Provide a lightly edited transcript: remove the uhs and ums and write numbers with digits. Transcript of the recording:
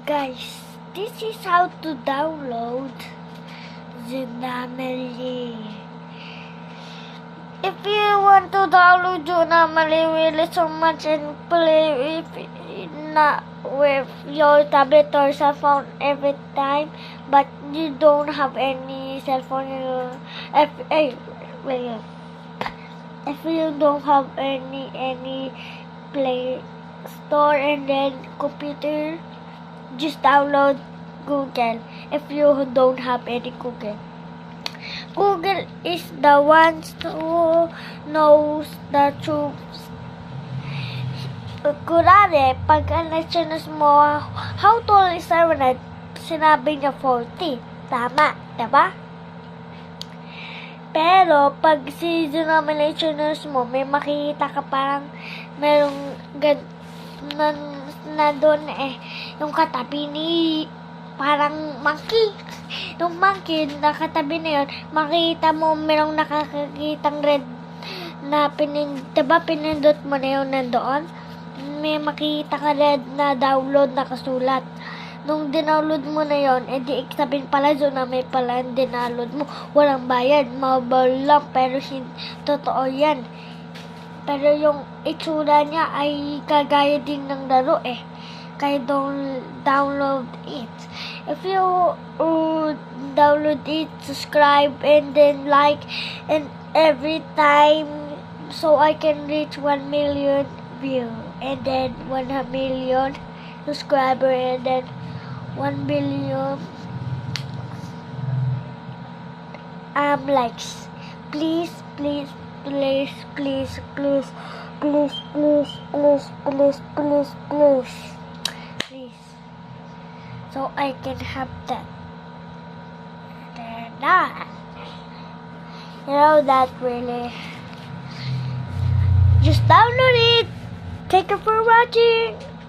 Guys, this is how to download Zoonomaly. If you want to download Zoonomaly really so much and play with your tablet or cell phone every time, but you don't have any cell phone, if you don't have any Play Store and then computer, just download Google. If you don't have any Google is the ones who knows the truth. Kunwari, pag na-channels mo, how tall is Sarah? Sinabi niya 40. Tama, diba? Pero, pag si Zoonomaly channels mo, may makikita ka parang merong na doon yung katabi ni parang monkey. Yung monkey na katabi na yun, makita mo merong nakakakitang red na diba pinindot mo na yun nandoon? May makita ka red na download na kasulat. Nung dinownload mo na yon, edi sabihin pala Zoonomaly pala yung dinownload mo. Walang bayad, mobile lang, pero totoo yan. Pero yung itsura niya ay kagaya din ng laro Kaya download it. If you download it, subscribe, and then like, and every time, so I can reach 1 million view, and then 1 million subscriber, and then 1 billion likes. Please, please, please, please, please, please, please, please, please, please, please, please, so I can have that. That really. Just download it. Thank you for watching.